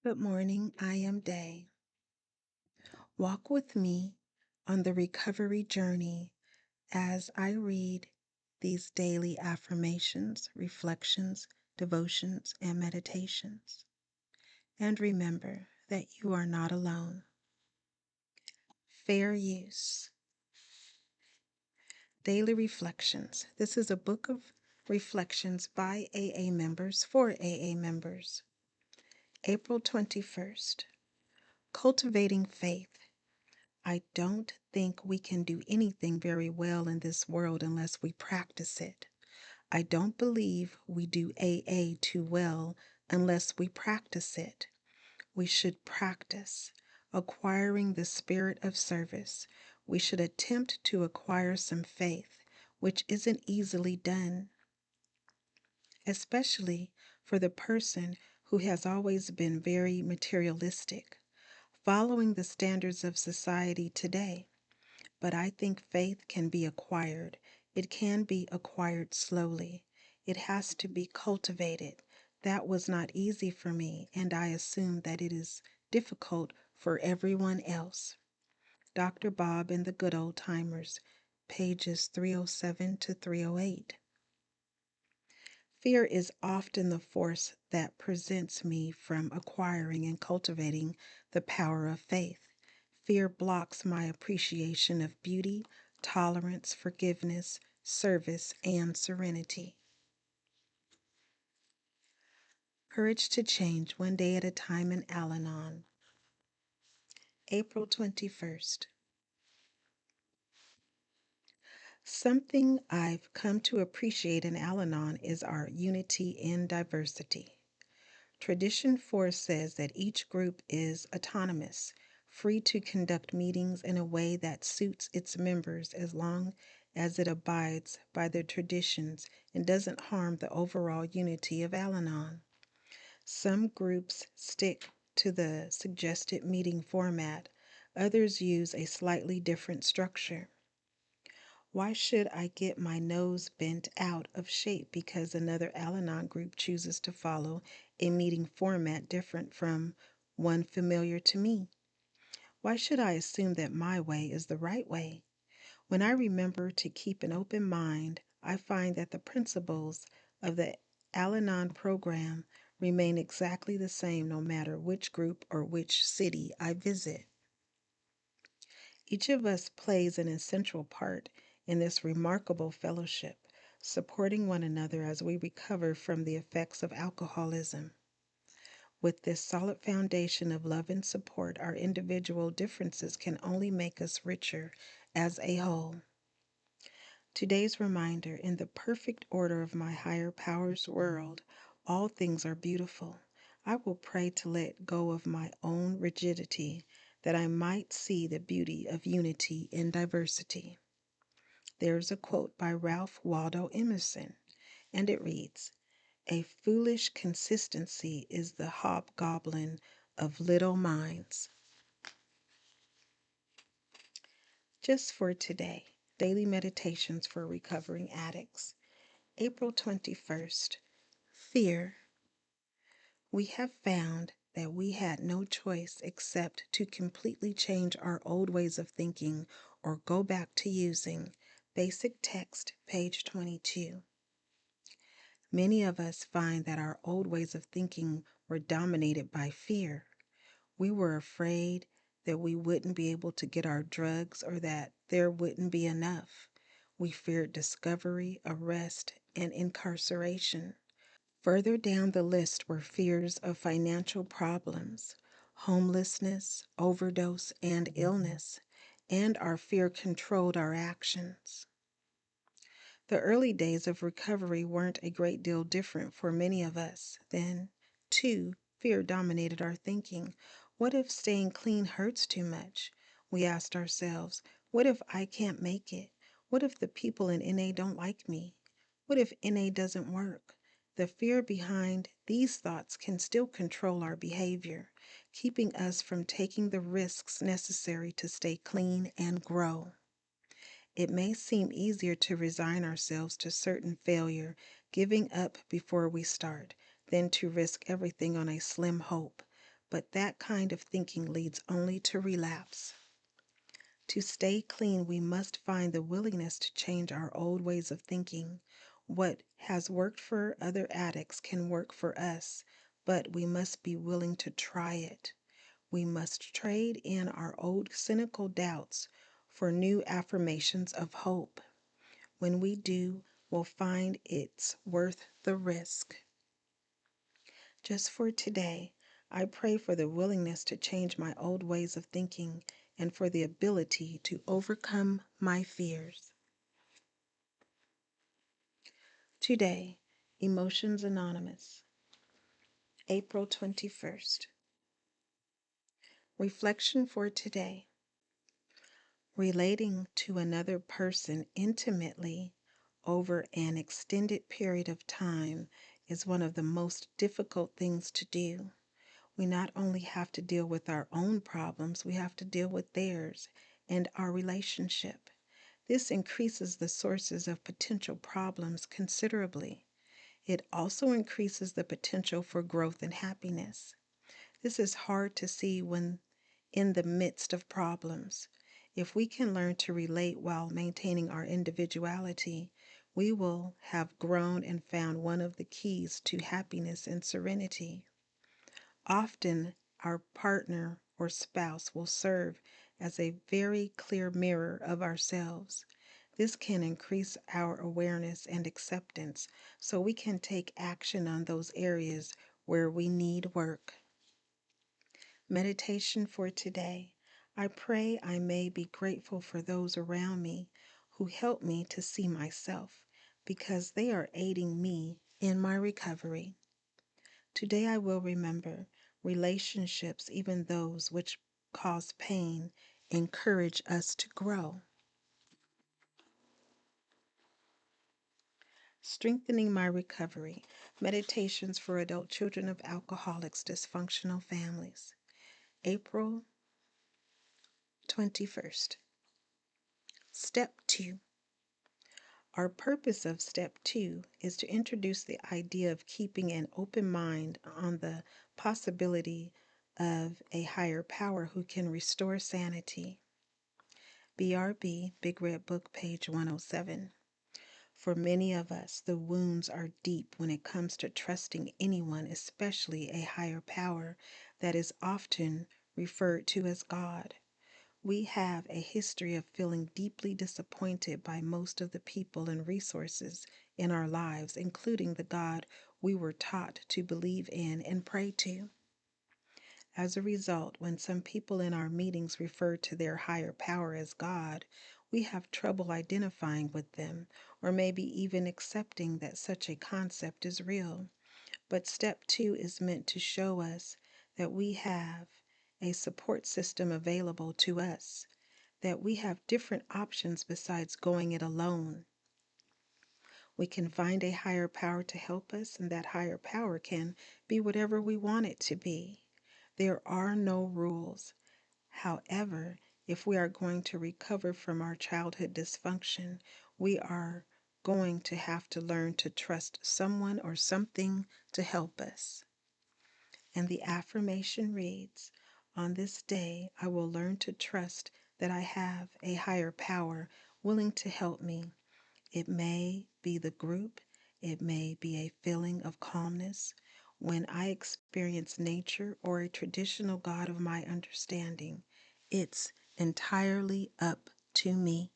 Good morning, I am Day. Walk with me on the recovery journey as I read these daily affirmations, reflections, devotions, and meditations. And remember that you are not alone. Fair use. Daily Reflections. This is a book of reflections by AA members for AA members. April 21st. Cultivating faith. I don't think we can do anything very well in this world unless we practice it. I don't believe we do AA too well unless we practice it. We should practice acquiring the spirit of service. We should attempt to acquire some faith, which isn't easily done, especially for the person who has always been very materialistic, following the standards of society today. But I think faith can be acquired. It can be acquired slowly. It has to be cultivated. That was not easy for me, and I assume that it is difficult for everyone else. Dr. Bob and the Good Old Timers, pages 307 to 308. Fear is often the force that prevents me from acquiring and cultivating the power of faith. Fear blocks my appreciation of beauty, tolerance, forgiveness, service, and serenity. Courage to Change One Day at a Time in Al-Anon. April 21st. Something I've come to appreciate in Al-Anon is our unity in diversity. Tradition 4 says that each group is autonomous, free to conduct meetings in a way that suits its members as long as it abides by their traditions and doesn't harm the overall unity of Al-Anon. Some groups stick to the suggested meeting format, others use a slightly different structure. Why should I get my nose bent out of shape because another Al-Anon group chooses to follow a meeting format different from one familiar to me? Why should I assume that my way is the right way? When I remember to keep an open mind, I find that the principles of the Al-Anon program remain exactly the same no matter which group or which city I visit. Each of us plays an essential part in this remarkable fellowship, supporting one another as we recover from the effects of alcoholism. With this solid foundation of love and support, our individual differences can only make us richer as a whole. Today's reminder: in the perfect order of my higher power's world, all things are beautiful. I will pray to let go of my own rigidity, that I might see the beauty of unity in diversity. There's a quote by Ralph Waldo Emerson, and it reads, "A foolish consistency is the hobgoblin of little minds." Just for today, Daily Meditations for Recovering Addicts. April 21st. Fear. We have found that we had no choice except to completely change our old ways of thinking or go back to using basic text, page 22. Many of us find that our old ways of thinking were dominated by fear. We were afraid that we wouldn't be able to get our drugs or that there wouldn't be enough. We feared discovery, arrest, and incarceration. Further down the list were fears of financial problems, homelessness, overdose, and illness, and our fear controlled our actions. The early days of recovery weren't a great deal different for many of us. Then, too, fear dominated our thinking. What if staying clean hurts too much? We asked ourselves, what if I can't make it? What if the people in NA don't like me? What if NA doesn't work? The fear behind these thoughts can still control our behavior, keeping us from taking the risks necessary to stay clean and grow. It may seem easier to resign ourselves to certain failure, giving up before we start, than to risk everything on a slim hope. but that kind of thinking leads only to relapse. To stay clean, we must find the willingness to change our old ways of thinking. What has worked for other addicts can work for us, but we must be willing to try it. We must trade in our old cynical doubts for new affirmations of hope. When we do, we'll find it's worth the risk. Just for today, I pray for the willingness to change my old ways of thinking and for the ability to overcome my fears. Today, Emotions Anonymous, April 21st. Reflection for today. Relating to another person intimately over an extended period of time is one of the most difficult things to do. We not only have to deal with our own problems, we have to deal with theirs and our relationship. This increases the sources of potential problems considerably. It also increases the potential for growth and happiness. This is hard to see when in the midst of problems. If we can learn to relate while maintaining our individuality, we will have grown and found one of the keys to happiness and serenity. Often, our partner or spouse will serve as a very clear mirror of ourselves. This can increase our awareness and acceptance so we can take action on those areas where we need work. Meditation for today. I pray I may be grateful for those around me who help me to see myself because they are aiding me in my recovery. Today I will remember relationships, even those which cause pain, encourage us to grow. Strengthening my recovery. Meditations for adult children of alcoholics, dysfunctional families. April 21st. Step 2. Our purpose of Step 2 is to introduce the idea of keeping an open mind on the possibility of a higher power who can restore sanity. BRB, Big Red Book, page 107. For many of us, the wounds are deep when it comes to trusting anyone, especially a higher power that is often referred to as God. We have a history of feeling deeply disappointed by most of the people and resources in our lives, including the God we were taught to believe in and pray to. As a result, when some people in our meetings refer to their higher power as God, we have trouble identifying with them, or maybe even accepting that such a concept is real. But Step 2 is meant to show us that we have a support system available to us, that we have different options besides going it alone. We can find a higher power to help us, and that higher power can be whatever we want it to be. There are no rules. However, if we are going to recover from our childhood dysfunction, we are going to have to learn to trust someone or something to help us. And the affirmation reads, "On this day, I will learn to trust that I have a higher power willing to help me. It may be the group, it may be a feeling of calmness when I experience nature or a traditional God of my understanding. It's entirely up to me."